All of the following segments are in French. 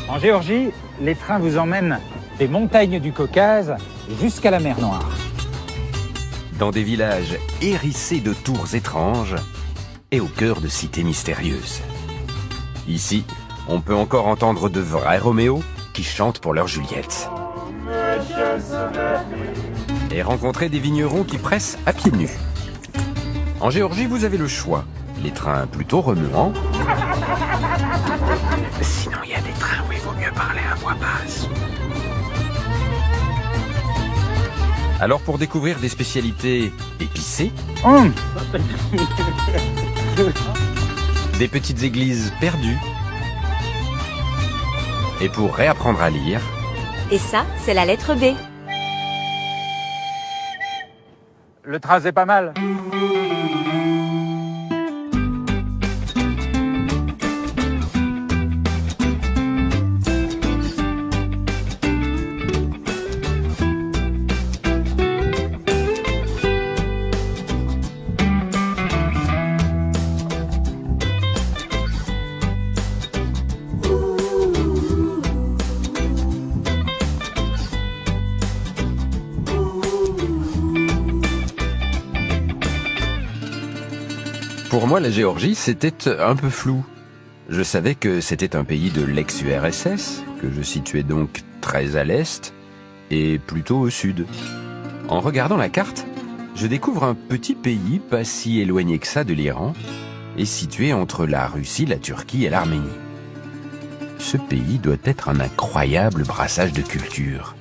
En Géorgie, les trains vous emmènent des montagnes du Caucase jusqu'à la mer Noire. Dans des villages hérissés de tours étranges et au cœur de cités mystérieuses. Ici, on peut encore entendre de vrais Roméo qui chantent pour leur Juliette. Et rencontrer des vignerons qui pressent à pieds nus. En Géorgie, vous avez le choix. Les trains plutôt remuants. Sinon, il y a des trains où il vaut mieux parler à voix basse. Alors, pour découvrir des spécialités épicées, des petites églises perdues, et pour réapprendre à lire, Et ça, c'est la lettre B. Le train, c'est pas mal. Pour moi, la Géorgie, c'était un peu flou. Je savais que c'était un pays de l'ex-URSS, que je situais donc très à l'est et plutôt au sud. En regardant la carte, je découvre un petit pays pas si éloigné que ça de l'Iran et situé entre la Russie, la Turquie et l'Arménie. Ce pays doit être un incroyable brassage de cultures.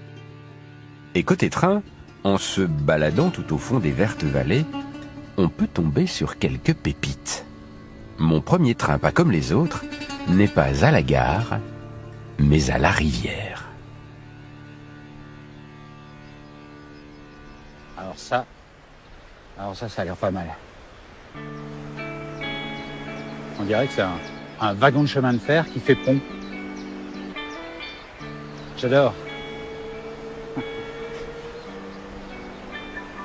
Et côté train, en se baladant tout au fond des vertes vallées, on peut tomber sur quelques pépites. Mon premier train, pas comme les autres, n'est pas à la gare, mais à la rivière. Alors ça a l'air pas mal. On dirait que c'est un wagon de chemin de fer qui fait pont. J'adore.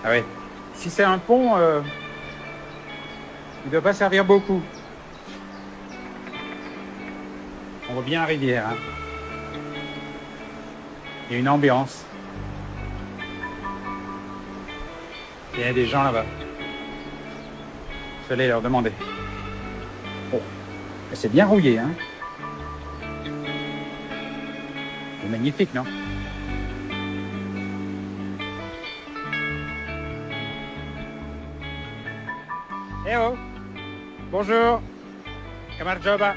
Ah oui. Si c'est un pont, il ne doit pas servir beaucoup. On voit bien la rivière. Hein. Il y a une ambiance. Il y a des gens là-bas. Je vais aller leur demander. Oh, c'est bien rouillé, hein. C'est magnifique, non? Eh oh! Bonjour! Kamarjoba!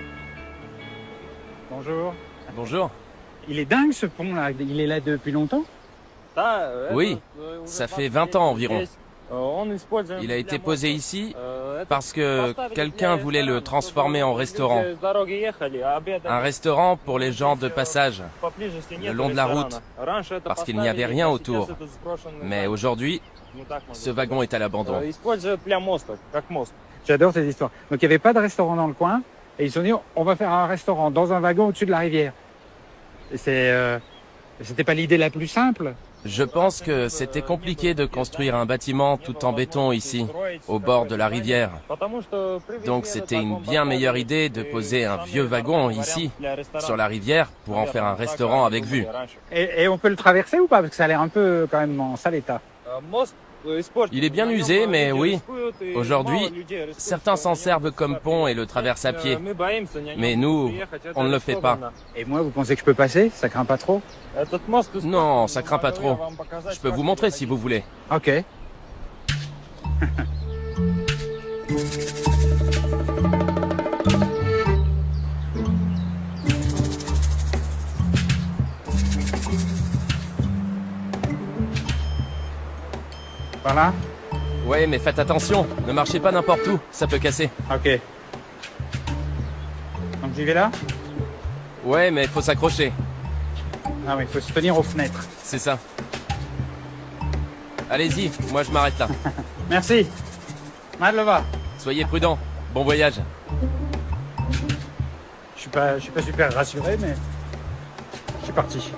Bonjour! Bonjour. Il est dingue ce pont là, il est là depuis longtemps? Oui, ça fait 20 ans environ. Il a été posé ici parce que quelqu'un voulait le transformer en restaurant. Un restaurant pour les gens de passage, le long de la route, parce qu'il n'y avait rien autour. Mais aujourd'hui, ce wagon est à l'abandon. J'adore cette histoire. Donc il n'y avait pas de restaurant dans le coin, et ils se sont dit on va faire un restaurant dans un wagon au-dessus de la rivière. Et c'était pas l'idée la plus simple. Je pense que c'était compliqué de construire un bâtiment tout en béton ici, au bord de la rivière. Donc c'était une bien meilleure idée de poser un vieux wagon ici, sur la rivière, pour en faire un restaurant avec vue. Et on peut le traverser ou pas? Parce que ça a l'air un peu quand même en sale état. Il est bien usé, mais oui. Aujourd'hui, certains s'en servent comme pont et le traversent à pied. Mais nous, on ne le fait pas. Et moi, vous pensez que je peux passer? Ça craint pas trop? Non, ça craint pas trop. Je peux vous montrer si vous voulez. Ok. Voilà. Ouais, mais faites attention. Ne marchez pas n'importe où. Ça peut casser. Ok. Donc j'y vais là? Ouais, mais faut s'accrocher. Ah oui, il faut se tenir aux fenêtres. C'est ça. Allez-y, moi je m'arrête là. Merci. Madlova. Soyez prudents. Bon voyage. Je suis pas super rassuré, mais je suis parti.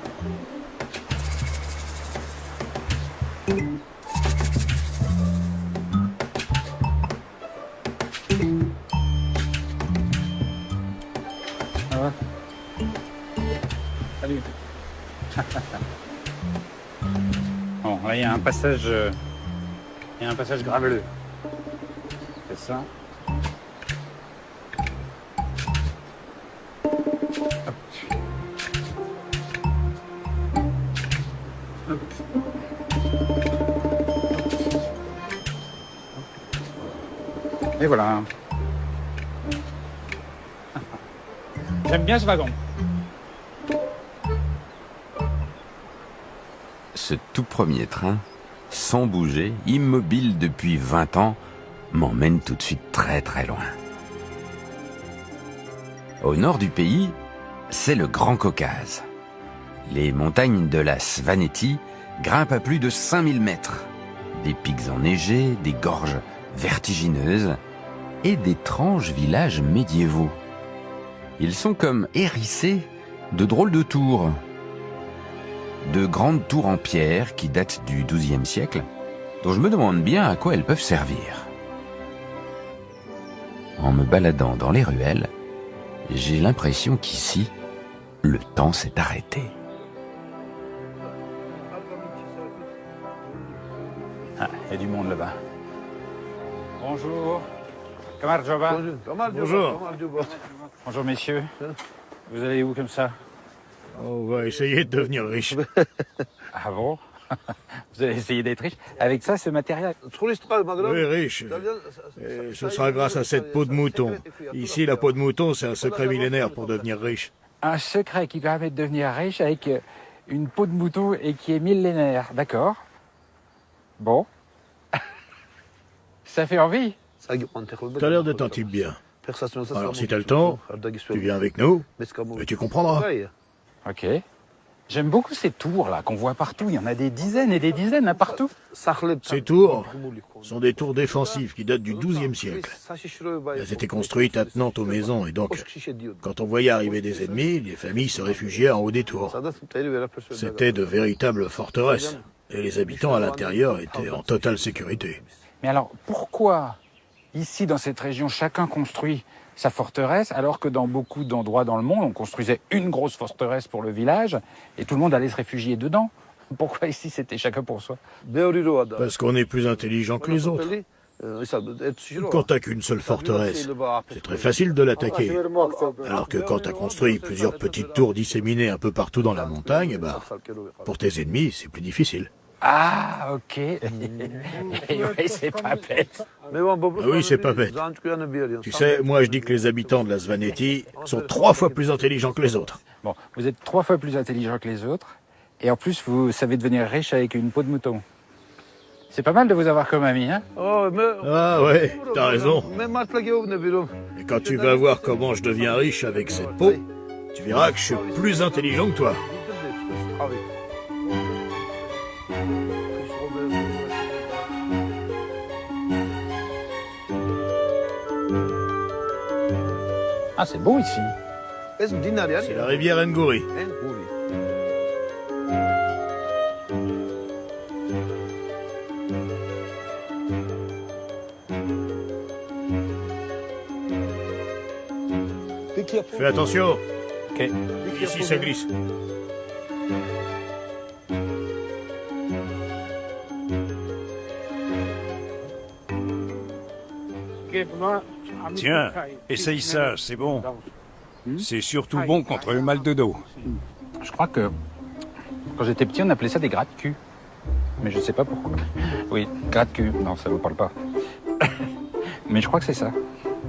Ça va? Salut. Bon, là, il y a un passage... il y a un passage graveleux. C'est ça. Hop. Hop. Et voilà. J'aime bien ce wagon. Ce tout premier train, sans bouger, immobile depuis 20 ans, m'emmène tout de suite très très loin. Au nord du pays, c'est le Grand Caucase. Les montagnes de la Svaneti grimpent à plus de 5000 mètres. Des pics enneigés, des gorges vertigineuses et d'étranges villages médiévaux. Ils sont comme hérissés de drôles de tours. De grandes tours en pierre qui datent du XIIe siècle, dont je me demande bien à quoi elles peuvent servir. En me baladant dans les ruelles, j'ai l'impression qu'ici, le temps s'est arrêté. Ah, il y a du monde là-bas. Bonjour. Comment ça va? Bonjour. Bonjour messieurs. Vous allez où comme ça? On va essayer de devenir riche. Ah bon? Vous allez essayer d'être riche avec ça, ce matériel? Oui, riche. Et ce sera grâce à cette peau de mouton. Ici, la peau de mouton, c'est un secret millénaire pour devenir riche. Un secret qui permet de devenir riche avec une peau de mouton et qui est millénaire. D'accord. Bon. Ça fait envie. T'as l'air d'être un type bien. Alors si t'as le temps, tu viens avec nous et tu comprendras. Ok. J'aime beaucoup ces tours là qu'on voit partout. Il y en a des dizaines et des dizaines hein, partout. Ces tours sont des tours défensives qui datent du XIIe siècle. Elles étaient construites attenant aux maisons et donc, quand on voyait arriver des ennemis, les familles se réfugiaient en haut des tours. C'était de véritables forteresses et les habitants à l'intérieur étaient en totale sécurité. Mais alors pourquoi ici dans cette région chacun construit sa forteresse alors que dans beaucoup d'endroits dans le monde on construisait une grosse forteresse pour le village et tout le monde allait se réfugier dedans? Pourquoi ici c'était chacun pour soi? Parce qu'on est plus intelligent que les autres. Quand t'as qu'une seule forteresse, c'est très facile de l'attaquer. Alors que quand t'as construit plusieurs petites tours disséminées un peu partout dans la montagne, pour tes ennemis, c'est plus difficile. Ah, ok. Et oui, c'est pas bête. Ah oui, c'est pas bête. Tu sais, moi je dis que les habitants de la Svaneti sont 3 fois plus intelligents que les autres. Bon, vous êtes 3 fois plus intelligent que les autres, et en plus vous savez devenir riche avec une peau de mouton. C'est pas mal de vous avoir comme ami, hein? Ah ouais, t'as raison. Et quand tu vas voir comment je deviens riche avec cette peau, tu verras que je suis plus intelligent que toi. Ah, c'est beau ici. C'est la rivière Ngouri. Fais attention. Ok. Ici, ça glisse. Tiens, essaye ça, c'est bon. C'est surtout bon contre le mal de dos. Je crois que quand j'étais petit, on appelait ça des gratte-cul. Mais je sais pas pourquoi. Oui, gratte-cul. Non, ça vous parle pas. Mais je crois que c'est ça.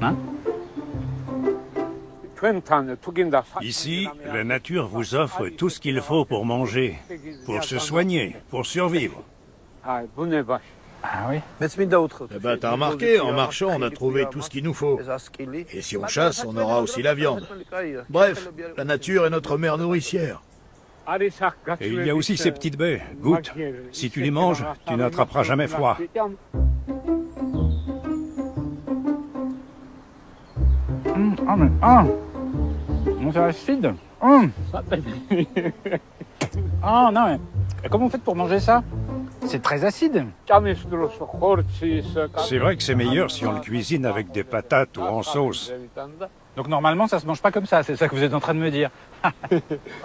Hein? Ici, la nature vous offre tout ce qu'il faut pour manger, pour se soigner, pour survivre. Ah oui. Eh ben, t'as remarqué, en marchant, on a trouvé tout ce qu'il nous faut. Et si on chasse, on aura aussi la viande. Bref, la nature est notre mère nourricière. Et il y a aussi ces petites baies. Goûte. Si tu les manges, tu n'attraperas jamais froid. C'est acide. Ah non, mais comment vous faites pour manger ça? C'est très acide. C'est vrai que c'est meilleur si on le cuisine avec des patates ou en sauce. Donc normalement, ça se mange pas comme ça, c'est ça que vous êtes en train de me dire. Ah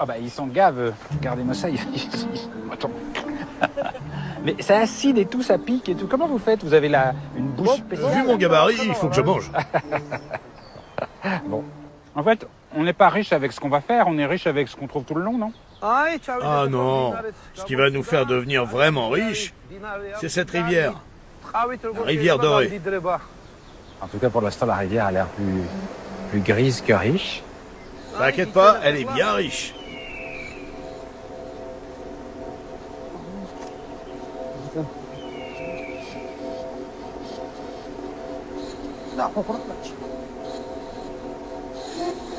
bah ils sont gaves, regardez-moi ça. Attends. Mais c'est acide et tout, ça pique et tout. Comment vous faites? Vous avez une bouche spéciale? Vu mon gabarit, il faut que je mange. Bon. En fait, on n'est pas riche avec ce qu'on va faire, on est riche avec ce qu'on trouve tout le long, non? Ah non, ce qui va nous faire devenir vraiment riches, c'est cette rivière. La rivière dorée. En tout cas, pour l'instant, la rivière a l'air plus grise que riche. T'inquiète pas, elle est bien riche.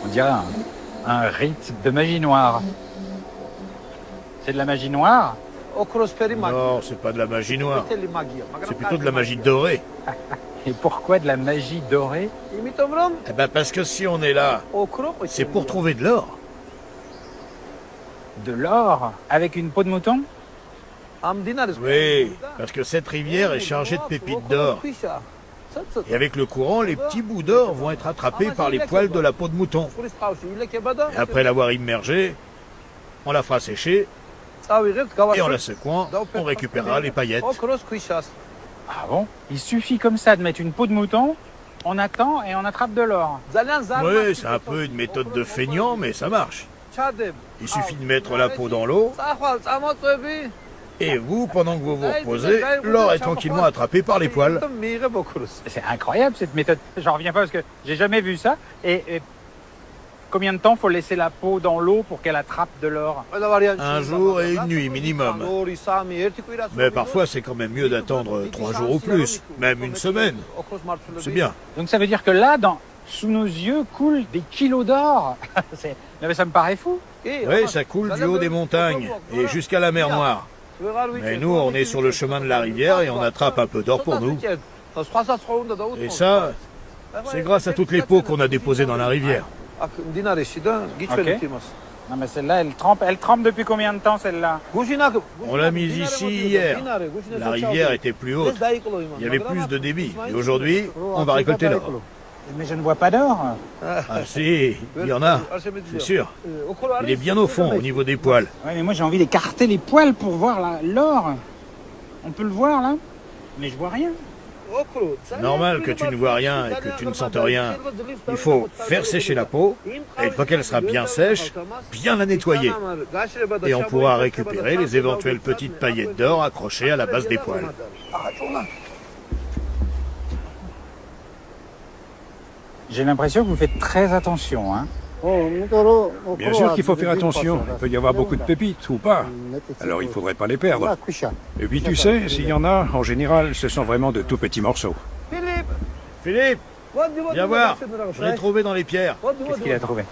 On dirait un rite de magie noire. C'est de la magie noire? Non, c'est pas de la magie noire. C'est plutôt de la magie dorée. Et pourquoi de la magie dorée? Eh ben parce que si on est là, c'est pour trouver de l'or. De l'or? Avec une peau de mouton? Oui, parce que cette rivière est chargée de pépites d'or. Et avec le courant, les petits bouts d'or vont être attrapés par les poils de la peau de mouton. Et après l'avoir immergée, on la fera sécher, et en la secouant, on récupérera les paillettes. Ah bon? Il suffit comme ça de mettre une peau de mouton, on attend et on attrape de l'or. Oui, c'est un peu une méthode de feignant, mais ça marche. Il suffit de mettre la peau dans l'eau, et vous, pendant que vous vous reposez, l'or est tranquillement attrapé par les poils. C'est incroyable cette méthode. J'en reviens pas parce que j'ai jamais vu ça. Et combien de temps faut laisser la peau dans l'eau pour qu'elle attrape de l'or? Un jour et une nuit minimum. Mais parfois, c'est quand même mieux d'attendre 3 jours ou plus, même une semaine. C'est bien. Donc ça veut dire que là, sous nos yeux, coulent des kilos d'or. Mais ça me paraît fou. Oui, ça coule du haut des montagnes et jusqu'à la mer Noire. Mais nous, on est sur le chemin de la rivière et on attrape un peu d'or pour nous. Et ça, c'est grâce à toutes les peaux qu'on a déposées dans la rivière. Ok. Non mais celle-là, elle trempe depuis combien de temps celle-là? On l'a mise ici hier. La rivière était plus haute. Il y avait plus de débit. Et aujourd'hui, on va récolter l'or. Mais je ne vois pas d'or. Ah si, il y en a, c'est sûr. Il est bien au fond, au niveau des poils. Ouais, mais moi j'ai envie d'écarter les poils pour voir l'or. On peut le voir là? Mais je vois rien. Normal que tu ne vois rien et que tu ne sentes rien. Il faut faire sécher la peau, et une fois qu'elle sera bien sèche, bien la nettoyer. Et on pourra récupérer les éventuelles petites paillettes d'or accrochées à la base des poils. J'ai l'impression que vous faites très attention, hein? Bien sûr qu'il faut faire attention. Il peut y avoir beaucoup de pépites ou pas. Alors il ne faudrait pas les perdre. Et puis tu sais, s'il y en a, en général, ce sont vraiment de tout petits morceaux. Philippe, viens voir. Je l'ai trouvé dans les pierres. Qu'est-ce qu'il a trouvé?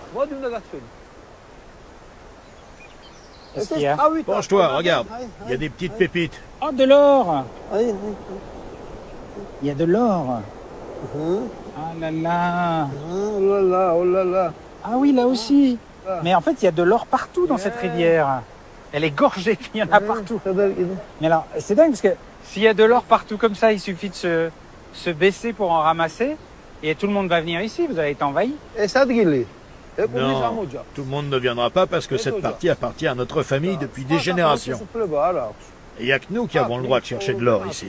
Qu'est-ce qu'il y a? Penche-toi, regarde. Il y a des petites pépites. Oh, de l'or! Il y a de l'or. Ah là là. Ah oui, là aussi. Mais en fait, il y a de l'or partout dans cette rivière. Elle est gorgée, il y en a partout. Mais alors, c'est dingue parce que s'il y a de l'or partout comme ça, il suffit de se baisser pour en ramasser et tout le monde va venir ici, vous allez être envahi. Non, tout le monde ne viendra pas parce que cette partie appartient à notre famille depuis des générations. Et il n'y a que nous qui avons le droit de chercher de l'or ici.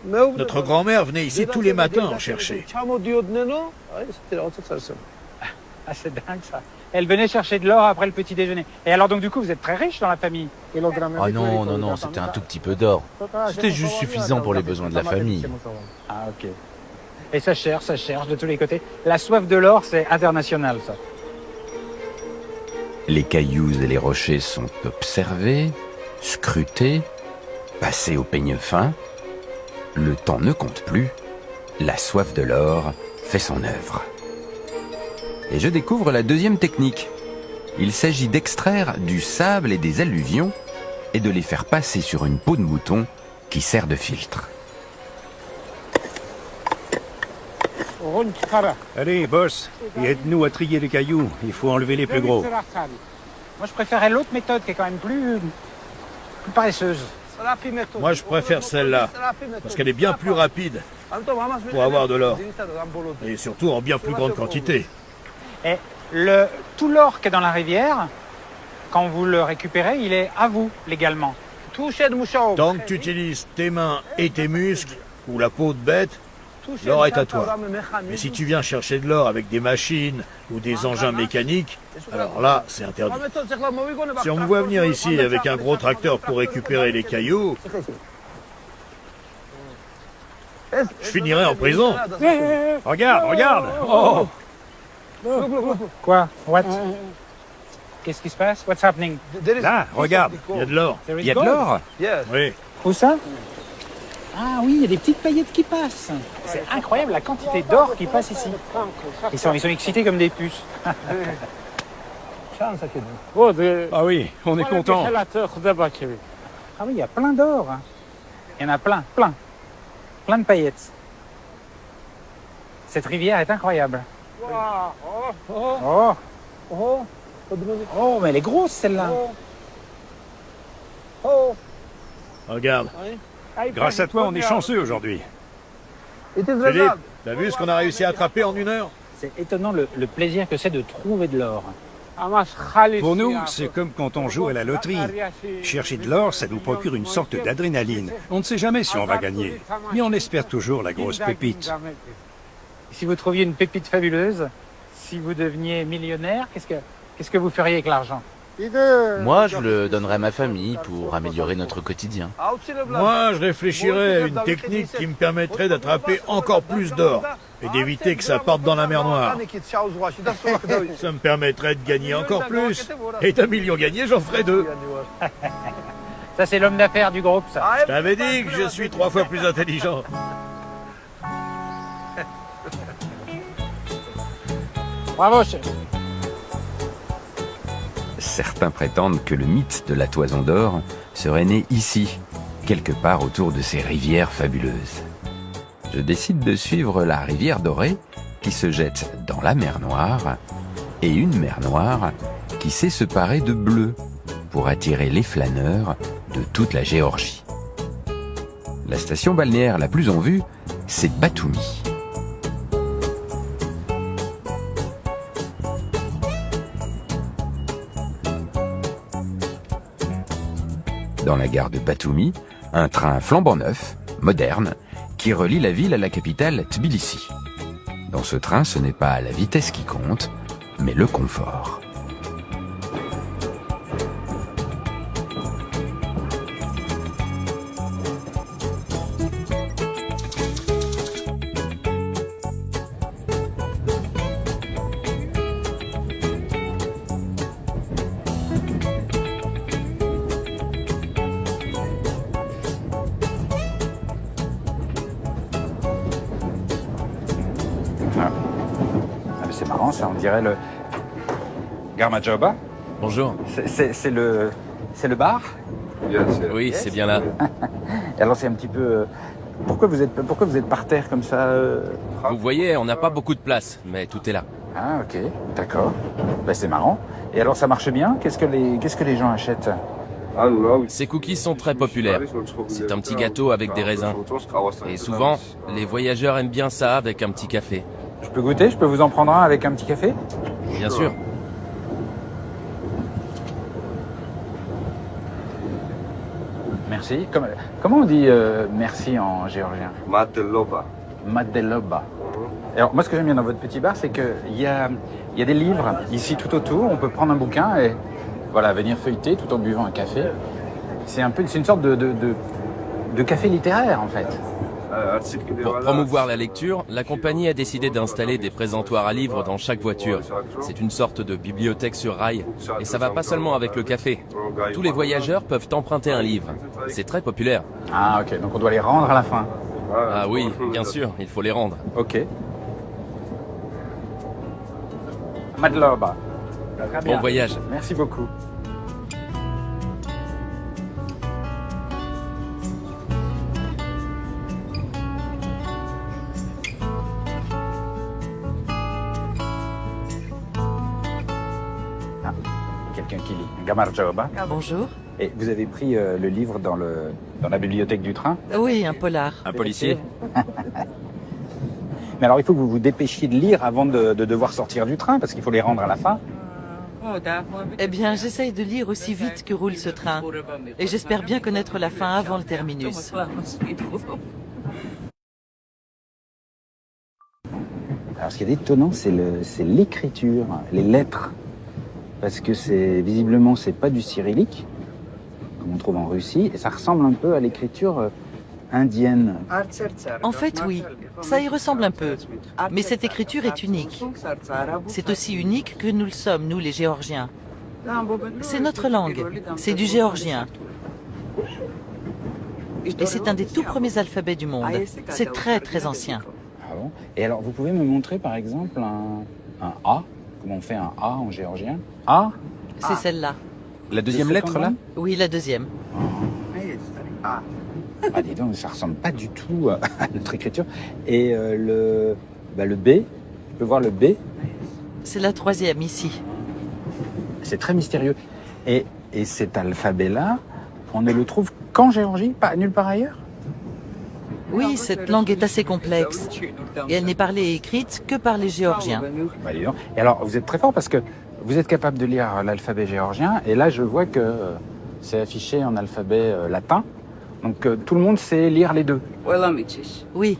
Notre grand-mère venait ici tous les matins en chercher. Ah, c'est dingue ça. Elle venait chercher de l'or après le petit déjeuner. Et alors donc du coup, vous êtes très riche dans la famille? Ah non, c'était un tout petit peu d'or. C'était juste suffisant pour les besoins de la famille. Ah ok. Et ça cherche de tous les côtés. La soif de l'or, c'est international ça. Les cailloux et les rochers sont observés, scrutés, passés au peigne fin. Le temps ne compte plus. La soif de l'or fait son œuvre. Et je découvre la deuxième technique. Il s'agit d'extraire du sable et des alluvions et de les faire passer sur une peau de mouton qui sert de filtre. Allez, boss, et aide-nous à trier les cailloux. Il faut enlever les plus gros. Moi, je préférais l'autre méthode qui est quand même plus paresseuse. Moi, je préfère celle-là, parce qu'elle est bien plus rapide pour avoir de l'or. Et surtout en bien plus grande quantité. Et tout l'or qui est dans la rivière, quand vous le récupérez, il est à vous, légalement. Tant que tu utilises tes mains et tes muscles, ou la peau de bête, l'or est à toi. Mais si tu viens chercher de l'or avec des machines ou des engins mécaniques, alors là, c'est interdit. Si on me voit venir ici avec un gros tracteur pour récupérer les cailloux, je finirai en prison. Regarde. Oh, Quoi? What? Qu'est-ce qui se passe? What's happening? là, regarde. Il y a de l'or. There is Il y a de gold. l'or? Oui. Où ça? Ah oui, il y a des petites paillettes qui passent. C'est incroyable la quantité d'or qui passe ici. Ils sont excités comme des puces. Ah oui, on est content. Ah oui, il y a plein d'or. Il y en a plein. Plein de paillettes. Cette rivière est incroyable. Oh, mais elle est grosse celle-là. Regarde. Grâce à toi, on est chanceux aujourd'hui. Philippe, t'as vu ce qu'on a réussi à attraper en 1 heure? C'est étonnant le plaisir que c'est de trouver de l'or. Pour nous, c'est comme quand on joue à la loterie. Chercher de l'or, ça nous procure une sorte d'adrénaline. On ne sait jamais si on va gagner, mais on espère toujours la grosse pépite. Si vous trouviez une pépite fabuleuse, si vous deveniez millionnaire, qu'est-ce que vous feriez avec l'argent? Moi, je le donnerais à ma famille pour améliorer notre quotidien. Moi, je réfléchirais à une technique qui me permettrait d'attraper encore plus d'or et d'éviter que ça parte dans la mer Noire. Ça me permettrait de gagner encore plus. Et d'un million gagné, j'en ferais 2. Ça, c'est l'homme d'affaires du groupe, ça. Je t'avais dit que je suis 3 fois plus intelligent. Bravo, chef. Certains prétendent que le mythe de la toison d'or serait né ici, quelque part autour de ces rivières fabuleuses. Je décide de suivre la rivière dorée qui se jette dans la mer Noire, et une mer Noire qui sait se parer de bleu pour attirer les flâneurs de toute la Géorgie. La station balnéaire la plus en vue, c'est Batumi. Dans la gare de Batumi, un train flambant neuf, moderne, qui relie la ville à la capitale Tbilissi. Dans ce train, ce n'est pas la vitesse qui compte, mais le confort. Ah, mais c'est marrant, ça, on dirait le Garmajoba. Bonjour. C'est le bar. Oui, c'est bien là. Et alors c'est un petit peu. Pourquoi vous êtes par terre comme ça Vous voyez, on n'a pas beaucoup de place, mais tout est là. Ah ok, d'accord. Ben, c'est marrant. Et alors ça marche bien. Qu'est-ce que les gens achètent? Ces cookies sont très populaires. C'est un petit gâteau avec des raisins. Et souvent, les voyageurs aiment bien ça avec un petit café. Je peux goûter? Je peux vous en prendre un avec un petit café? Bien sûr. Merci. Comment on dit merci en géorgien? Mateloba. Madeloba. Alors moi ce que j'aime bien dans votre petit bar, c'est qu'il y a des livres ici tout autour. On peut prendre un bouquin et voilà, venir feuilleter tout en buvant un café. C'est une sorte de café littéraire en fait. Pour promouvoir la lecture, la compagnie a décidé d'installer des présentoirs à livres dans chaque voiture. C'est une sorte de bibliothèque sur rail. Et ça va pas seulement avec le café. Tous les voyageurs peuvent emprunter un livre. C'est très populaire. Ah ok, donc on doit les rendre à la fin. Ah oui, bien sûr, il faut les rendre. Ok. Madeloba. Très bien. Bon voyage. Merci beaucoup. quelqu'un qui lit. Gamar Jaoba. Bonjour. Et vous avez pris le livre dans la bibliothèque du train? Oui, un polar. Un policier? Mais alors il faut que vous vous dépêchiez de lire avant de devoir sortir du train, parce qu'il faut les rendre à la fin. Eh bien, j'essaye de lire aussi vite que roule ce train. Et j'espère bien connaître la fin avant le terminus. Alors ce qui est étonnant, c'est l'écriture, les lettres. Parce que visiblement, c'est pas du cyrillique, comme on trouve en Russie, et ça ressemble un peu à l'écriture indienne. En fait, oui, ça y ressemble un peu. Mais cette écriture est unique. C'est aussi unique que nous le sommes, nous les Géorgiens. C'est notre langue, c'est du géorgien. Et c'est un des tout premiers alphabets du monde. C'est très très ancien. Ah bon? Et alors, vous pouvez me montrer par exemple un A? Comment on fait un A en géorgien? A? C'est celle-là. La deuxième lettre, là? Oui, la deuxième. Ah, dis donc, ça ressemble pas du tout à notre écriture. Et le B, tu peux voir le B? C'est la troisième, ici. C'est très mystérieux. Et cet alphabet-là, on ne le trouve qu'en Géorgie, pas nulle part ailleurs? Oui, cette langue est assez complexe. Et elle n'est parlée et écrite que par les Géorgiens. Bah, dis donc. Et alors, vous êtes très fort parce que vous êtes capable de lire l'alphabet géorgien. Et là, je vois que c'est affiché en alphabet latin. Donc tout le monde sait lire les deux. Oui,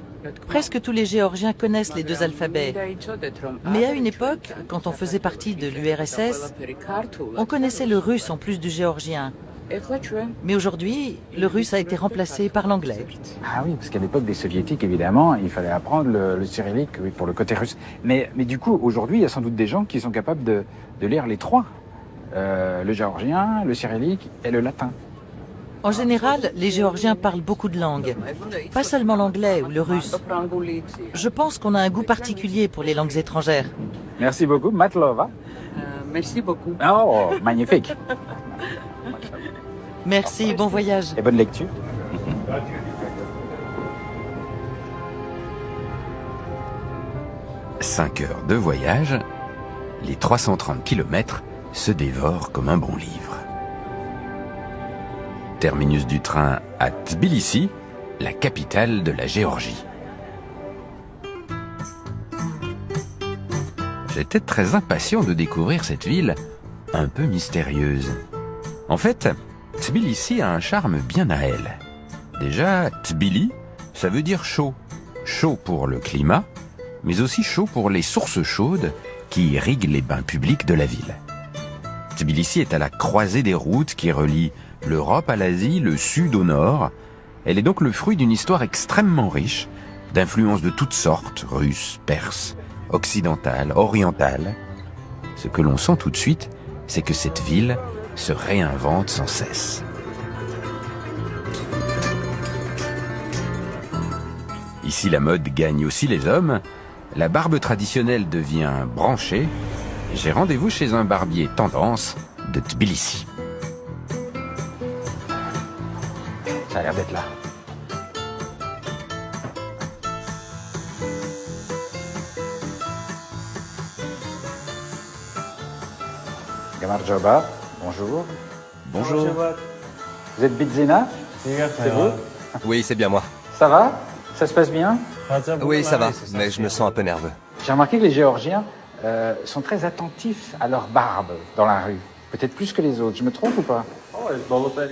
presque tous les Géorgiens connaissent les deux alphabets. Mais à une époque, quand on faisait partie de l'URSS, on connaissait le russe en plus du géorgien. Mais aujourd'hui, le russe a été remplacé par l'anglais. Ah oui, parce qu'à l'époque des soviétiques, évidemment, il fallait apprendre le cyrillique, oui, pour le côté russe. Mais du coup, aujourd'hui, il y a sans doute des gens qui sont capables de lire les trois. Le géorgien, le cyrillique et le latin. En général, les Géorgiens parlent beaucoup de langues. Pas seulement l'anglais ou le russe. Je pense qu'on a un goût particulier pour les langues étrangères. Merci beaucoup, Matlova. Merci beaucoup. Oh, magnifique. Merci, bon voyage. Et bonne lecture. « 5 heures de voyage, les 330 kilomètres se dévorent comme un bon livre. Terminus du train à Tbilissi, la capitale de la Géorgie. J'étais très impatient de découvrir cette ville un peu mystérieuse. En fait, Tbilissi a un charme bien à elle. Déjà, Tbili, ça veut dire chaud. Chaud pour le climat, mais aussi chaud pour les sources chaudes qui irriguent les bains publics de la ville. Tbilissi est à la croisée des routes qui relient l'Europe à l'Asie, le Sud au Nord. Elle est donc le fruit d'une histoire extrêmement riche, d'influences de toutes sortes, russes, perses, occidentales, orientales. Ce que l'on sent tout de suite, c'est que cette ville se réinvente sans cesse. Ici, la mode gagne aussi les hommes. La barbe traditionnelle devient branchée. J'ai rendez-vous chez un barbier tendance de Tbilissi. Ça a l'air d'être là. Gamar Jaoba, bonjour. Bonjour. Vous êtes Bidzina? C'est vous? Oui, c'est bien moi. Ça va? Ça se passe bien? Oui, ça va, mais je me sens un peu nerveux. J'ai remarqué que les Géorgiens sont très attentifs à leur barbe dans la rue. Peut-être plus que les autres. Je me trompe ou pas?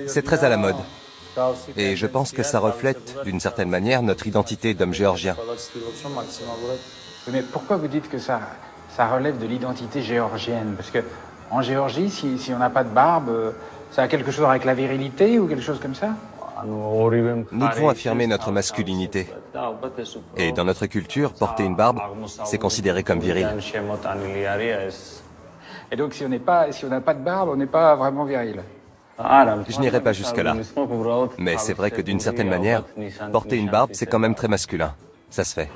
C'est très à la mode. Et je pense que ça reflète, d'une certaine manière, notre identité d'homme géorgien. Mais pourquoi vous dites que ça relève de l'identité géorgienne? Parce que en Géorgie, si on n'a pas de barbe, ça a quelque chose avec la virilité ou quelque chose comme ça? Nous devons affirmer notre masculinité. Et dans notre culture, porter une barbe, c'est considéré comme viril. Et donc si on n'a pas de barbe, on n'est pas vraiment viril? Je n'irai pas jusque-là. Mais c'est vrai que d'une certaine manière, porter une barbe, c'est quand même très masculin. Ça se fait.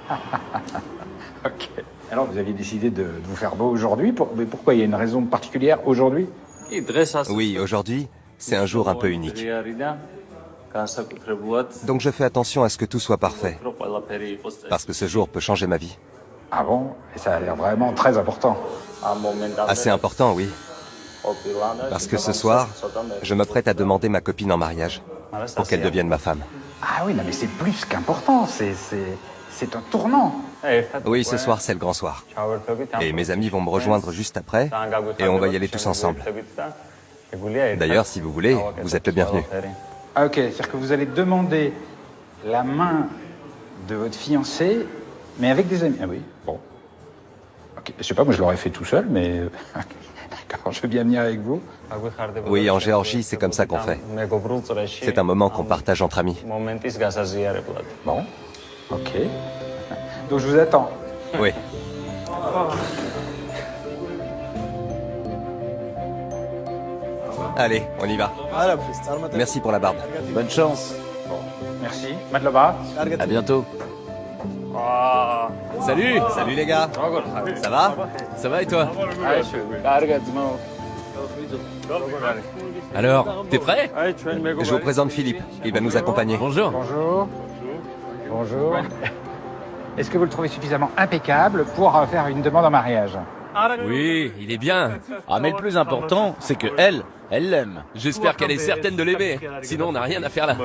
Ok. Alors vous aviez décidé de vous faire beau aujourd'hui. Mais pourquoi? Il y a une raison particulière aujourd'hui? Oui, aujourd'hui, c'est un jour un peu unique. Donc je fais attention à ce que tout soit parfait. Parce que ce jour peut changer ma vie. Ah bon? Et ça a l'air vraiment très important. Assez important, oui. Parce que ce soir, je m'apprête à demander ma copine en mariage pour qu'elle devienne ma femme. Ah oui, non, mais c'est plus qu'important, c'est un tournant. Oui, ce soir, c'est le grand soir. Et mes amis vont me rejoindre juste après, et on va y aller tous ensemble. D'ailleurs, si vous voulez, vous êtes le bienvenu. Ah, ok, c'est-à-dire que vous allez demander la main de votre fiancé, mais avec des amis. Ah oui, bon. Ok, je sais pas, moi je l'aurais fait tout seul, mais... D'accord, je veux bien venir avec vous. Oui, en Géorgie, c'est comme ça qu'on fait. C'est un moment qu'on partage entre amis. Bon, ok. Donc je vous attends. Oui. Allez, on y va. Merci pour la barbe. Bonne chance. Merci. Madloba. À bientôt. Salut. Salut les gars. Ça va? Ça va et toi? Alors, t'es prêt? Je vous présente Philippe. Il va nous accompagner. Bonjour. Bonjour. Bonjour. Est-ce que vous le trouvez suffisamment impeccable pour faire une demande en mariage? Oui, il est bien. Ah, mais le plus important, c'est que elle l'aime. J'espère qu'elle est certaine de l'aimer. Sinon, on n'a rien à faire là.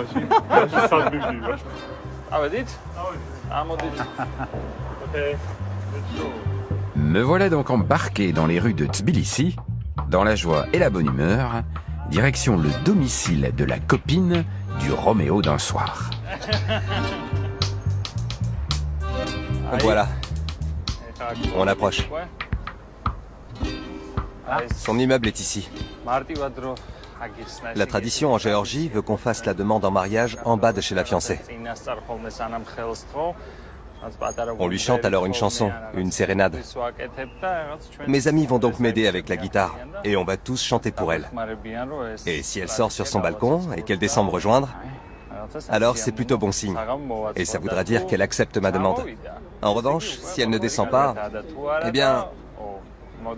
Me voilà donc embarqué dans les rues de Tbilissi, dans la joie et la bonne humeur, direction le domicile de la copine du Roméo d'un soir. Voilà. On approche. Son immeuble est ici. La tradition en Géorgie veut qu'on fasse la demande en mariage en bas de chez la fiancée. On lui chante alors une chanson, une sérénade. Mes amis vont donc m'aider avec la guitare et on va tous chanter pour elle. Et si elle sort sur son balcon et qu'elle descend me rejoindre, alors c'est plutôt bon signe. Et ça voudra dire qu'elle accepte ma demande. En revanche, si elle ne descend pas, eh bien,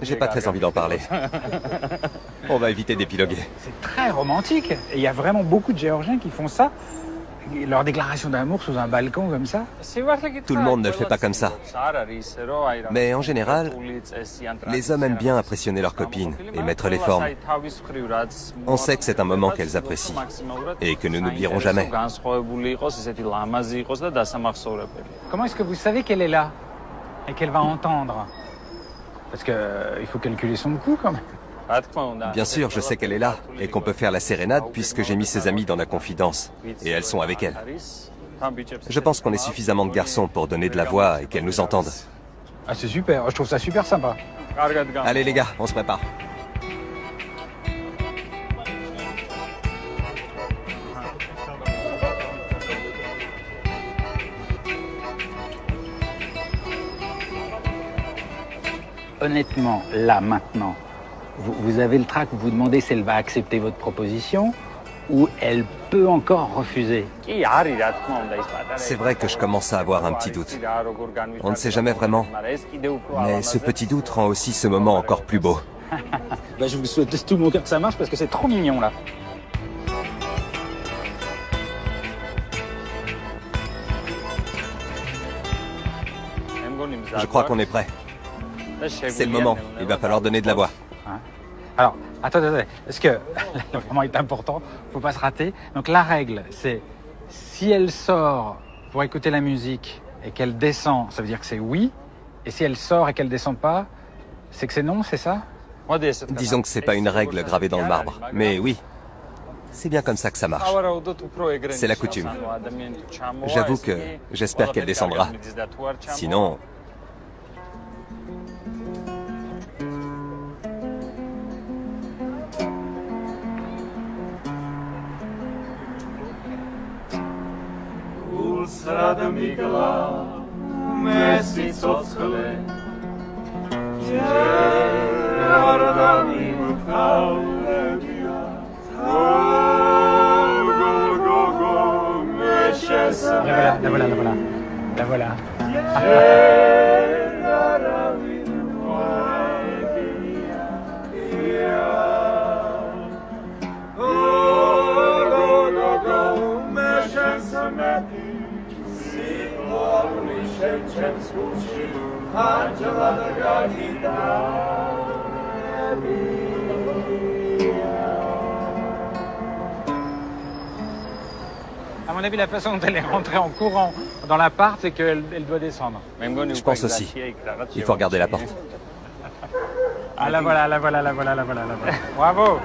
j'ai pas très envie d'en parler. On va éviter d'épiloguer. C'est très romantique. Et il y a vraiment beaucoup de Géorgiens qui font ça. Leur déclaration d'amour sous un balcon comme ça. Tout le monde ne le fait pas comme ça. Mais en général, les hommes aiment bien impressionner leurs copines et mettre les formes. On sait que c'est un moment qu'elles apprécient et que nous n'oublierons jamais. Comment est-ce que vous savez qu'elle est là et qu'elle va entendre? Parce qu'il faut calculer son coût quand même. Bien sûr, je sais qu'elle est là et qu'on peut faire la sérénade puisque j'ai mis ses amis dans la confidence et elles sont avec elle. Je pense qu'on est suffisamment de garçons pour donner de la voix et qu'elles nous entendent. Ah, c'est super, je trouve ça super sympa. Allez les gars, on se prépare. Honnêtement, là, maintenant, vous avez le trac, vous vous demandez si elle va accepter votre proposition ou elle peut encore refuser. C'est vrai que je commence à avoir un petit doute. On ne sait jamais vraiment. Mais ce petit doute rend aussi ce moment encore plus beau. Je vous souhaite de tout mon cœur que ça marche parce que c'est trop mignon là. Je crois qu'on est prêt. C'est le moment. Il va falloir donner de la voix. Alors, attendez, parce que le moment est important, faut pas se rater. Donc la règle, c'est si elle sort pour écouter la musique et qu'elle descend, ça veut dire que c'est oui. Et si elle sort et qu'elle descend pas, c'est que c'est non, c'est ça? Disons que c'est pas une règle gravée dans le marbre, mais oui. C'est bien comme ça que ça marche. C'est la coutume. J'avoue que j'espère qu'elle descendra. Sinon... La voilà. mon avis, la façon dont elle est rentrée en courant dans l'appart, c'est qu'elle doit descendre. Je pense aussi. Il faut regarder la porte. Ah, la voilà, la voilà, la voilà, la voilà, la voilà. Bravo.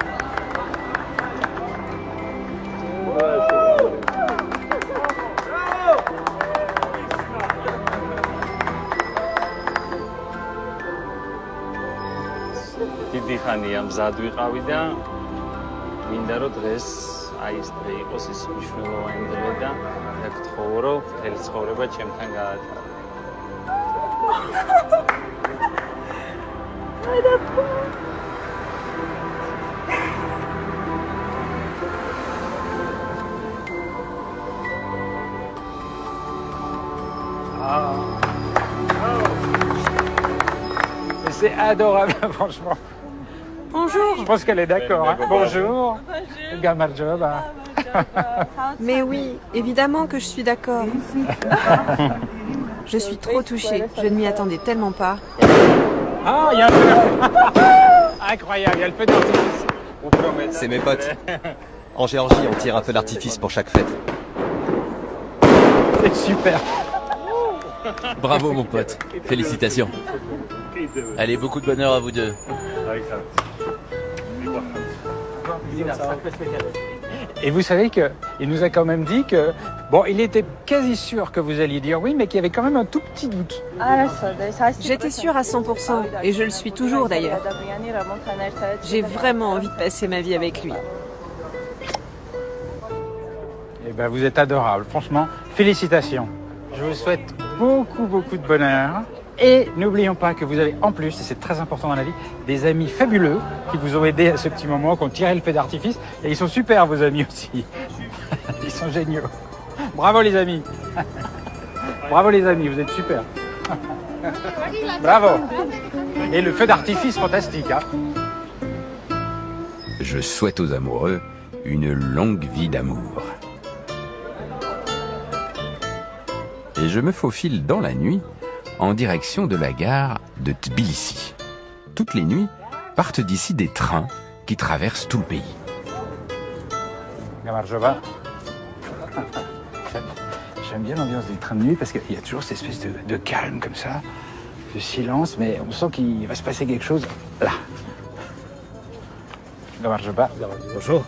დიდი ხანია მზად ვიყავი და მინდა რომ დღეს აი ეს დღე იყოს ის მნიშვნელოვანი დღე და გთხოვო რომ მთელი ცხოვრება ჩემთან გაატარო. C'est adorable, franchement. Bonjour. Je pense qu'elle est d'accord. Hein. Bonjour. Gamarjoba. Mais oui, évidemment que je suis d'accord. Je suis trop touchée. Je ne m'y attendais tellement pas. Ah, il y a un feu d'artifice. Incroyable, il y a le feu d'artifice. C'est mes potes. En Géorgie, on tire un feu d'artifice pour chaque fête. C'est super. Bravo mon pote. Félicitations. Allez, beaucoup de bonheur à vous deux. Et vous savez qu'il nous a quand même dit que, bon, il était quasi sûr que vous alliez dire oui, mais qu'il y avait quand même un tout petit doute. J'étais sûre à 100%, et je le suis toujours d'ailleurs. J'ai vraiment envie de passer ma vie avec lui. Eh ben, vous êtes adorable. Franchement, félicitations. Je vous souhaite beaucoup, beaucoup de bonheur. Et n'oublions pas que vous avez en plus, et c'est très important dans la vie, des amis fabuleux qui vous ont aidé à ce petit moment, qui ont tiré le feu d'artifice. Et ils sont super, vos amis aussi. Ils sont géniaux. Bravo les amis. Bravo les amis, vous êtes super. Bravo. Et le feu d'artifice fantastique. Hein. Je souhaite aux amoureux une longue vie d'amour. Et je me faufile dans la nuit en direction de la gare de Tbilissi. Toutes les nuits partent d'ici des trains qui traversent tout le pays. Gamarjoba. J'aime bien l'ambiance des trains de nuit parce qu'il y a toujours cette espèce de calme comme ça, de silence, mais on sent qu'il va se passer quelque chose là. Gamarjoba. Bonjour.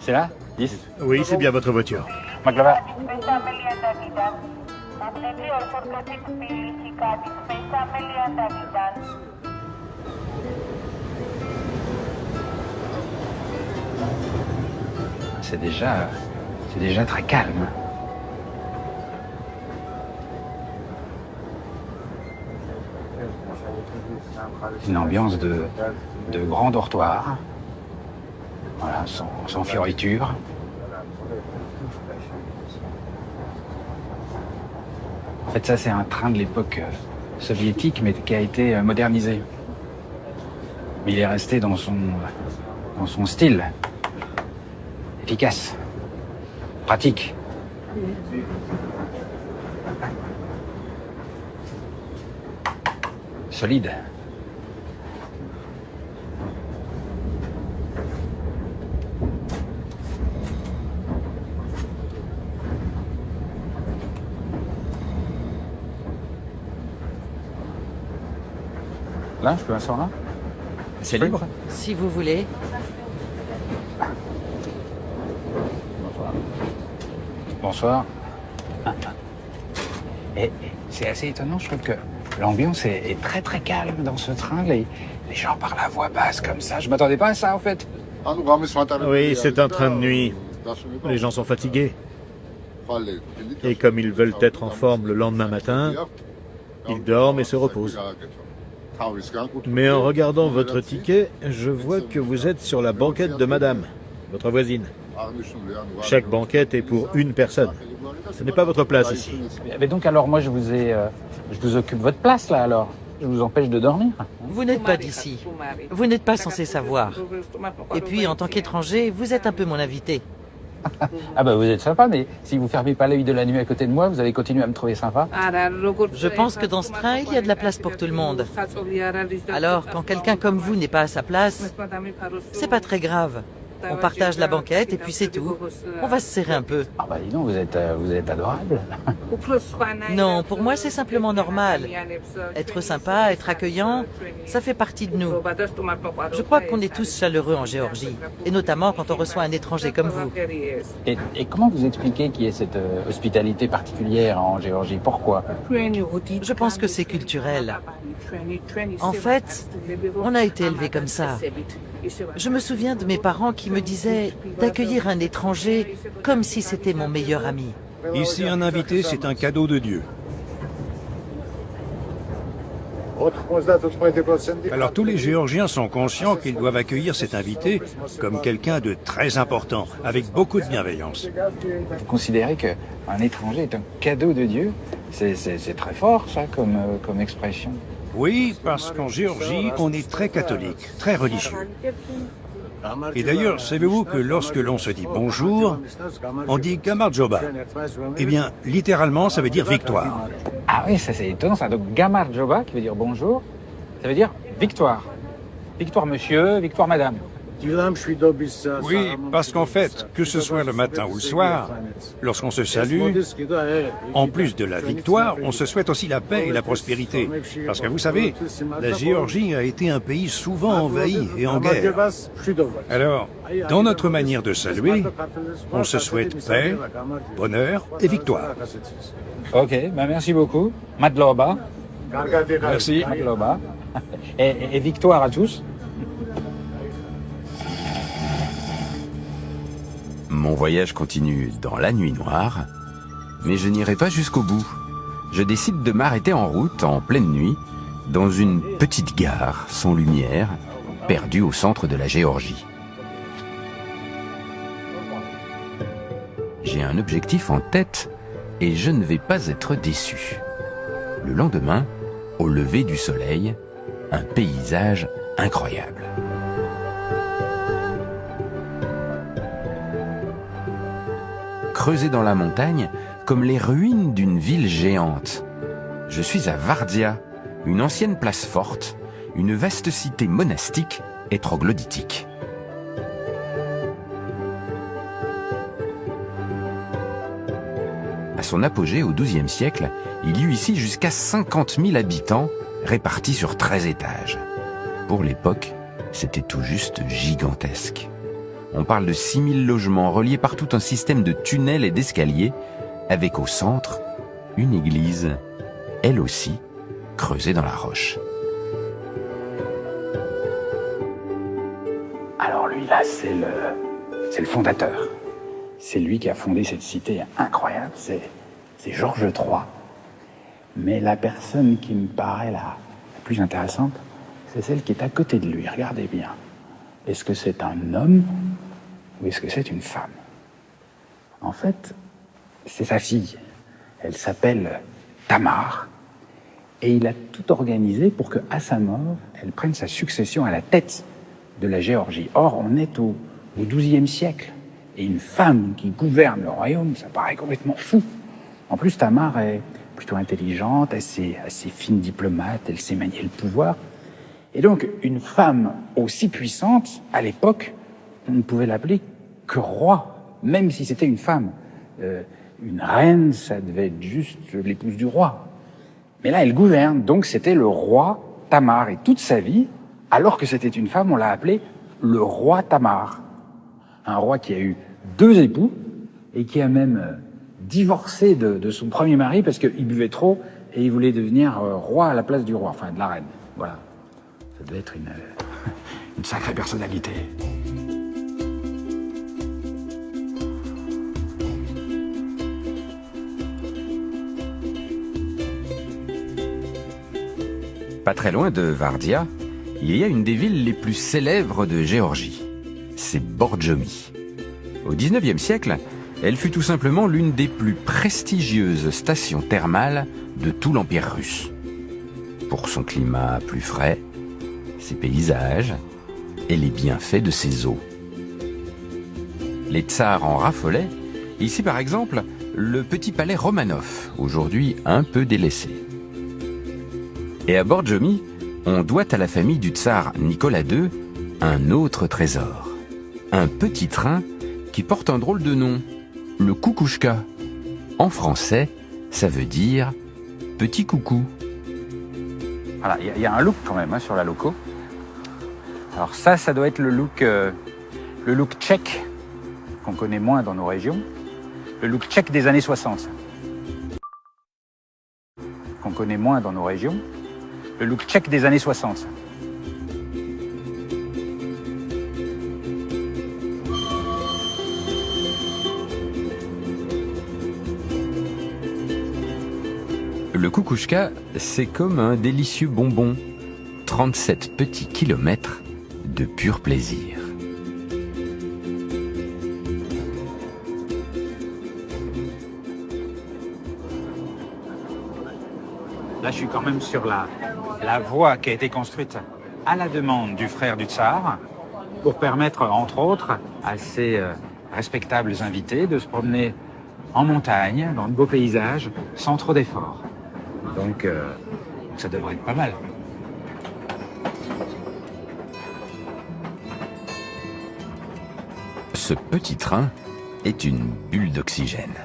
C'est là 10 Oui, c'est bien votre voiture. Maglava. C'est déjà très calme. Une ambiance de grand dortoir, voilà, sans fioriture. En fait, ça, c'est un train de l'époque soviétique, mais qui a été modernisé. Mais il est resté dans son style. Efficace. Pratique. Solide. Là, je peux m'asseoir là? C'est libre? Si vous voulez. Bonsoir. Et c'est assez étonnant, je trouve que l'ambiance est très très calme dans ce train. Les gens parlent à voix basse comme ça. Je m'attendais pas à ça en fait. Oui, c'est un train de nuit. Les gens sont fatigués. Et comme ils veulent être en forme le lendemain matin, ils dorment et se reposent. Mais en regardant votre ticket, je vois que vous êtes sur la banquette de madame, votre voisine. Chaque banquette est pour une personne. Ce n'est pas votre place ici. Mais donc alors moi je vous occupe votre place là alors. Je vous empêche de dormir. Vous n'êtes pas d'ici. Vous n'êtes pas censé savoir. Et puis en tant qu'étranger, vous êtes un peu mon invité. Ah bah vous êtes sympa, mais si vous fermez pas l'œil de la nuit à côté de moi, vous allez continuer à me trouver sympa. Je pense que dans ce train, il y a de la place pour tout le monde. Alors, quand quelqu'un comme vous n'est pas à sa place, c'est pas très grave. On partage la banquette et puis c'est tout. On va se serrer un peu. Ah bah dis donc, vous êtes adorable. Non, pour moi c'est simplement normal. Être sympa, être accueillant, ça fait partie de nous. Je crois qu'on est tous chaleureux en Géorgie, et notamment quand on reçoit un étranger comme vous. Et comment vous expliquez qu'il y ait cette hospitalité particulière en Géorgie? Pourquoi? Je pense que c'est culturel. En fait, on a été élevés comme ça. Je me souviens de mes parents qui me disaient d'accueillir un étranger comme si c'était mon meilleur ami. Ici, un invité, c'est un cadeau de Dieu. Alors tous les Géorgiens sont conscients qu'ils doivent accueillir cet invité comme quelqu'un de très important, avec beaucoup de bienveillance. Vous considérez qu'un étranger est un cadeau de Dieu? C'est très fort, ça, comme expression. Oui, parce qu'en Géorgie, on est très catholique, très religieux. Et d'ailleurs, savez-vous que lorsque l'on se dit bonjour, on dit Gamarjoba. Eh bien, littéralement, ça veut dire victoire. Ah oui, ça c'est étonnant ça. Donc Gamarjoba, qui veut dire bonjour, ça veut dire victoire. Victoire monsieur, victoire madame. Oui, parce qu'en fait, que ce soit le matin ou le soir, lorsqu'on se salue, en plus de la victoire, on se souhaite aussi la paix et la prospérité. Parce que vous savez, la Géorgie a été un pays souvent envahi et en guerre. Alors, dans notre manière de saluer, on se souhaite paix, bonheur et victoire. Ok, ben merci beaucoup. Madloba. Merci. Madloba. Et victoire à tous. Mon voyage continue dans la nuit noire, mais je n'irai pas jusqu'au bout. Je décide de m'arrêter en route en pleine nuit, dans une petite gare sans lumière, perdue au centre de la Géorgie. J'ai un objectif en tête et je ne vais pas être déçu. Le lendemain, au lever du soleil, un paysage incroyable. Creusé dans la montagne, comme les ruines d'une ville géante. Je suis à Vardia, une ancienne place forte, une vaste cité monastique et troglodytique. À son apogée au XIIe siècle, il y eut ici jusqu'à 50 000 habitants répartis sur 13 étages. Pour l'époque, c'était tout juste gigantesque. On parle de 6000 logements reliés par tout un système de tunnels et d'escaliers, avec au centre une église, elle aussi creusée dans la roche. Alors lui là, c'est le fondateur. C'est lui qui a fondé cette cité incroyable, c'est Georges III. Mais la personne qui me paraît la plus intéressante, c'est celle qui est à côté de lui. Regardez bien. Est-ce que c'est un homme ou est-ce que c'est une femme? En fait, c'est sa fille. Elle s'appelle Tamar. Et il a tout organisé pour qu'à sa mort, elle prenne sa succession à la tête de la Géorgie. Or, on est au XIIe siècle. Et une femme qui gouverne le royaume, ça paraît complètement fou. En plus, Tamar est plutôt intelligente, assez fine diplomate, elle sait manier le pouvoir. Et donc, une femme aussi puissante, à l'époque, on ne pouvait l'appeler que roi, même si c'était une femme. Une reine, ça devait être juste l'épouse du roi. Mais là, elle gouverne, donc c'était le roi Tamar. Et toute sa vie, alors que c'était une femme, on l'a appelé le roi Tamar. Un roi qui a eu 2 époux et qui a même divorcé de son premier mari parce qu'il buvait trop et il voulait devenir roi à la place du roi, enfin de la reine. Voilà. Ça devait être une sacrée personnalité. Pas très loin de Vardia, il y a une des villes les plus célèbres de Géorgie. C'est Borjomi. Au XIXe siècle, elle fut tout simplement l'une des plus prestigieuses stations thermales de tout l'Empire russe. Pour son climat plus frais, ses paysages et les bienfaits de ses eaux. Les tsars en raffolaient. Ici par exemple, le petit palais Romanov, aujourd'hui un peu délaissé. Et à Borjomi, on doit à la famille du tsar Nicolas II un autre trésor, un petit train qui porte un drôle de nom, le Kukushka. En français, ça veut dire petit coucou. Voilà, il y a un look quand même sur la loco. Alors ça doit être le look tchèque, qu'on connaît moins dans nos régions. Le look tchèque des années 60. Qu'on connaît moins dans nos régions. Le look tchèque des années 60. Le Kukushka, c'est comme un délicieux bonbon. 37 petits kilomètres de pur plaisir. Là, je suis quand même sur la voie qui a été construite à la demande du frère du tsar pour permettre, entre autres, à ces respectables invités de se promener en montagne, dans de beaux paysages, sans trop d'efforts. Donc, ça devrait être pas mal. Ce petit train est une bulle d'oxygène.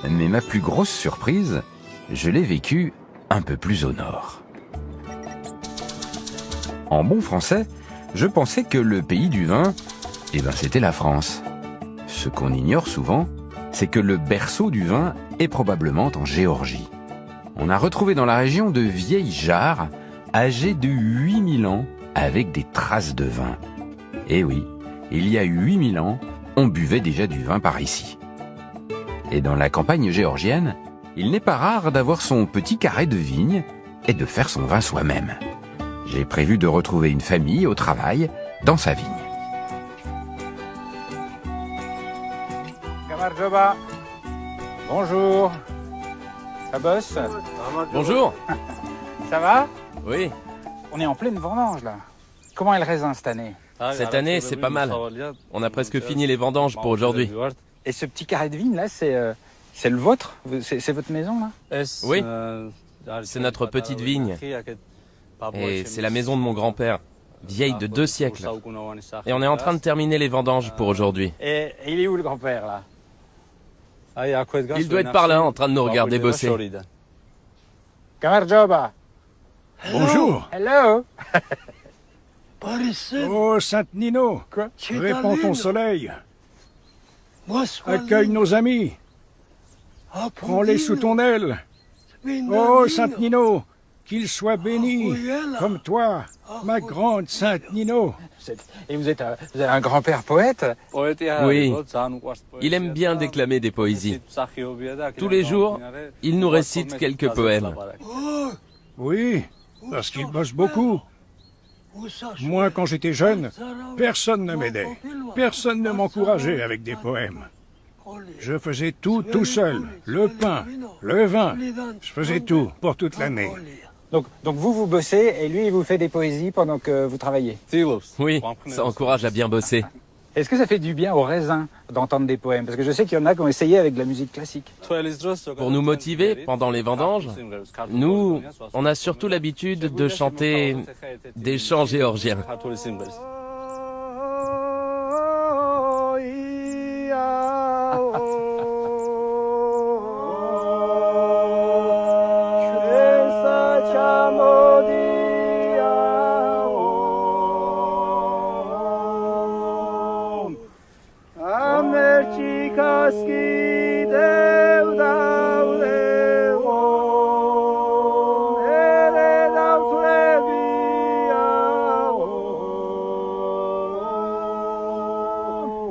Mais ma plus grosse surprise, je l'ai vécue un peu plus au nord. En bon français, je pensais que le pays du vin, c'était la France. Ce qu'on ignore souvent, c'est que le berceau du vin est probablement en Géorgie. On a retrouvé dans la région de vieilles jarres âgées de 8000 ans avec des traces de vin. Et oui, il y a 8000 ans, on buvait déjà du vin par ici. Et dans la campagne géorgienne, il n'est pas rare d'avoir son petit carré de vigne et de faire son vin soi-même. J'ai prévu de retrouver une famille au travail dans sa vigne. Kamarjoba, bonjour. Ça bosse? Bonjour. Ça va? Oui. On est en pleine vendange là. Comment est le raisin cette année? Cette année, c'est pas mal. On a presque fini les vendanges pour aujourd'hui. Et ce petit carré de vigne là, c'est le vôtre? C'est votre maison là? Oui. C'est notre petite vigne. Et c'est la maison de mon grand-père, vieille de 2 siècles. Et on est en train de terminer les vendanges pour aujourd'hui. Et il est où le grand-père là? Il doit être par là, en train de nous regarder bosser. Kamarjoba. Bonjour. Hello. Oh, Sainte Nino, répands ton soleil. Accueille nos amis. Prends-les sous ton aile. Oh, Sainte Nino, qu'ils soient bénis, comme toi, ma grande Sainte Nino. Et vous avez un grand-père poète? Oui, il aime bien déclamer des poésies. Tous les jours, il nous récite quelques poèmes. Oui, parce qu'il bosse beaucoup. Moi, quand j'étais jeune, personne ne m'aidait. Personne ne m'encourageait avec des poèmes. Je faisais tout seul. Le pain, le vin. Je faisais tout pour toute l'année. Donc vous bossez et lui il vous fait des poésies pendant que vous travaillez? Oui, ça encourage à bien bosser. Est-ce que ça fait du bien aux raisins d'entendre des poèmes? Parce que je sais qu'il y en a qui ont essayé avec de la musique classique. Pour nous motiver pendant les vendanges, nous, on a surtout l'habitude de chanter des chants géorgiens.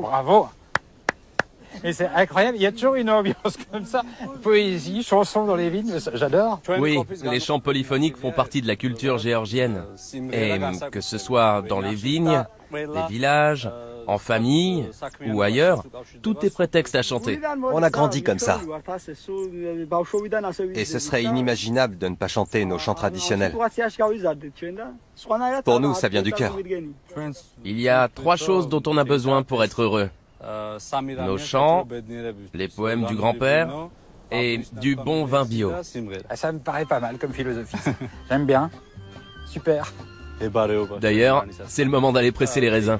Bravo! Et c'est incroyable, il y a toujours une ambiance comme ça. Poésie, chansons dans les vignes, j'adore. Oui, les chants polyphoniques font partie de la culture géorgienne. Et que ce soit dans les vignes, les villages, en famille ou ailleurs, tout est prétexte à chanter. On a grandi comme ça. Et ce serait inimaginable de ne pas chanter nos chants traditionnels. Pour nous, ça vient du cœur. Il y a 3 choses dont on a besoin pour être heureux. Nos chants, les poèmes du grand-père Et du bon vin bio. Ah, ça me paraît pas mal comme philosophie. J'aime bien. Super. D'ailleurs, c'est le moment d'aller presser les raisins.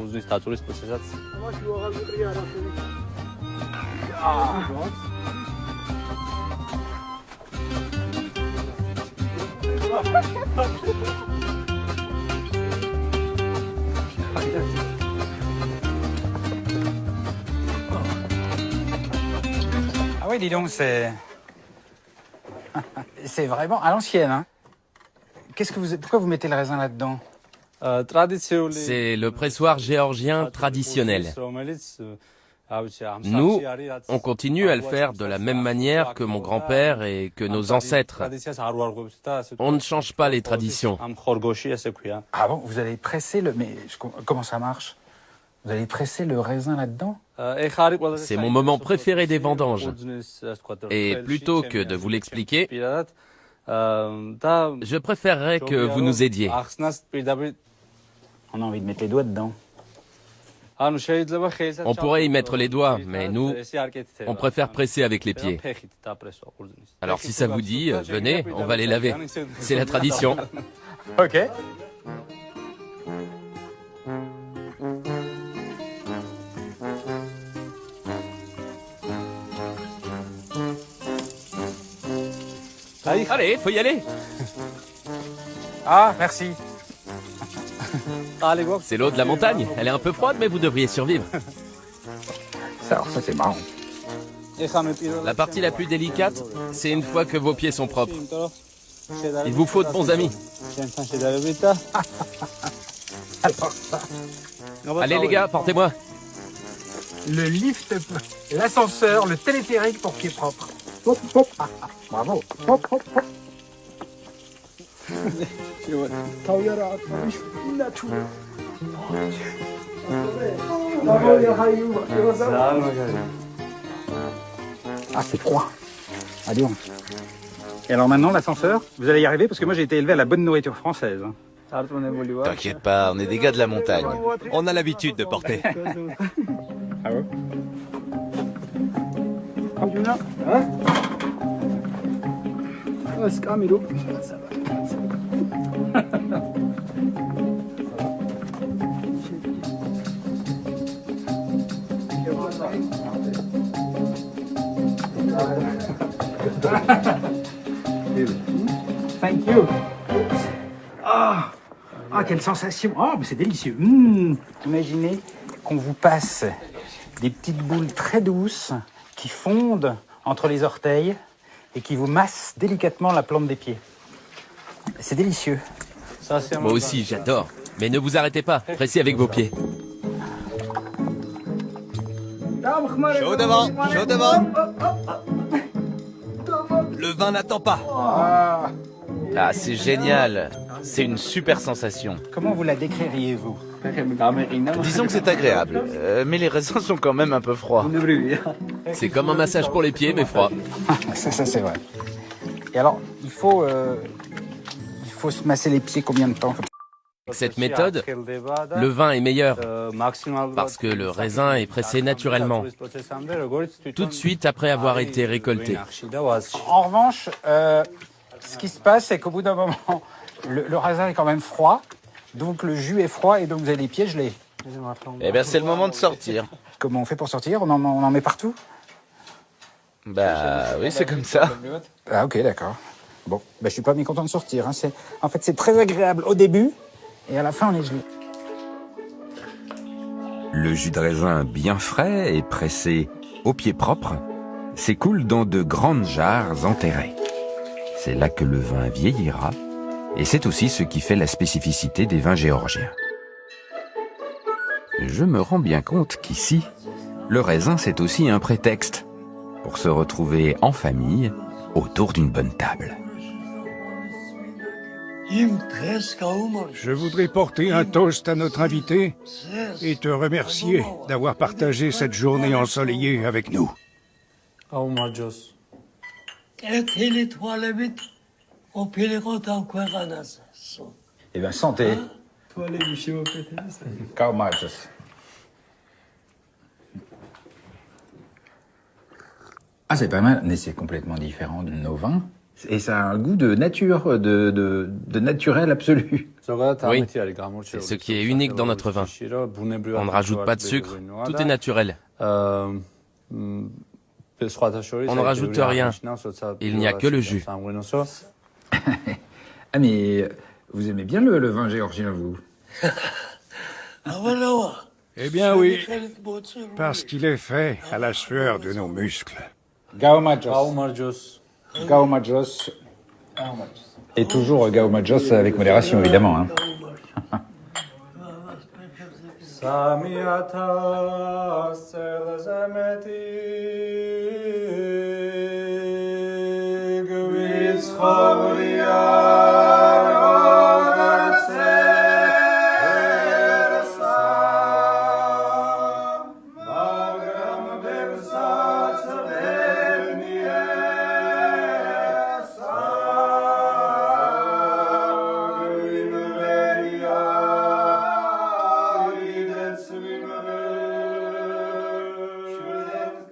Ah oui, dis donc, c'est... c'est vraiment à l'ancienne, hein. Pourquoi vous mettez le raisin là-dedans? C'est le pressoir géorgien traditionnel. Nous, on continue à le faire de la même manière que mon grand-père et que nos ancêtres. On ne change pas les traditions. Ah bon, vous allez presser le... Mais comment ça marche? Vous allez presser le raisin là-dedans? C'est mon moment préféré des vendanges. Et plutôt que de vous l'expliquer, je préférerais que vous nous aidiez. On a envie de mettre les doigts dedans. On pourrait y mettre les doigts, mais nous, on préfère presser avec les pieds. Alors si ça vous dit, venez, on va les laver. C'est la tradition. Ok. Allez, faut y aller. Ah, merci. C'est l'eau de la montagne. Elle est un peu froide, mais vous devriez survivre. Ça c'est marrant. La partie la plus délicate, c'est une fois que vos pieds sont propres. Il vous faut de bons amis. Allez les gars, portez-moi. Le lift, l'ascenseur, le téléphérique pour pieds propres. Hop, hop. Bravo. Hop, hop, hop. Ah, c'est froid. Allez, on. Et alors maintenant, l'ascenseur, vous allez y arriver parce que moi j'ai été élevé à la bonne nourriture française. T'inquiète pas, on est des gars de la montagne. On a l'habitude de porter. Ah ouais? Thank you. Ah, quelle sensation. Oh, mais c'est délicieux. Imaginez qu'on vous passe des petites boules très douces qui fondent entre les orteils et qui vous massent délicatement la plante des pieds. C'est délicieux. Moi aussi, j'adore. Mais ne vous arrêtez pas, pressez avec vos pieds. Chaud devant, chaud devant. Le vin n'attend pas. Ah, c'est génial. C'est une super sensation. Comment vous la décririez-vous? Disons que c'est agréable, mais les raisins sont quand même un peu froids. C'est comme un massage pour les pieds, mais froid. Ça c'est vrai. Et alors, il faut se masser les pieds combien de temps? Avec cette méthode, le vin est meilleur parce que le raisin est pressé naturellement, tout de suite après avoir été récolté. En revanche, ce qui se passe, c'est qu'au bout d'un moment, le raisin est quand même froid, donc le jus est froid et donc vous avez les pieds gelés. Eh bien, c'est le moment de sortir. Comment on fait pour sortir? On en met partout? Bah oui, c'est comme ça. Ah ok, d'accord. Bon, je suis pas mécontent de sortir. Hein. En fait, c'est très agréable au début et à la fin, on est gelé. Le jus de raisin bien frais et pressé au pied propre s'écoule dans de grandes jarres enterrées. C'est là que le vin vieillira et c'est aussi ce qui fait la spécificité des vins géorgiens. Je me rends bien compte qu'ici, le raisin c'est aussi un prétexte pour se retrouver en famille autour d'une bonne table. Je voudrais porter un toast à notre invité et te remercier d'avoir partagé cette journée ensoleillée avec nous. Eh bien, santé. Ah, c'est pas mal, mais c'est complètement différent de nos vins. Et ça a un goût de nature, de naturel absolu. Oui, c'est ce qui est unique dans notre vin. On ne rajoute pas de sucre, tout est naturel. On ne rajoute rien, il n'y a que le jus. Ah, mais vous aimez bien le vin géorgien, vous? Eh bien oui, parce qu'il est fait à la sueur de nos muscles. Gaumajos. Gaumajos. Et toujours Gaumajos avec modération, évidemment. Hein.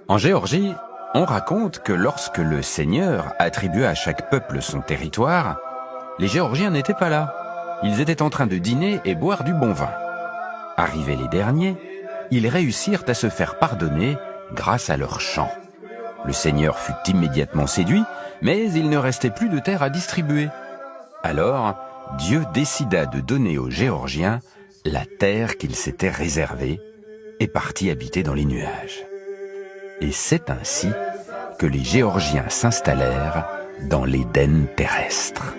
En Géorgie, on raconte que lorsque le Seigneur attribua à chaque peuple son territoire, les Géorgiens n'étaient pas là. Ils étaient en train de dîner et boire du bon vin. Arrivés les derniers, ils réussirent à se faire pardonner grâce à leur chant. Le Seigneur fut immédiatement séduit, mais il ne restait plus de terre à distribuer. Alors, Dieu décida de donner aux Géorgiens la terre qu'il s'était réservée et partit habiter dans les nuages. Et c'est ainsi que les Géorgiens s'installèrent dans l'Éden terrestre.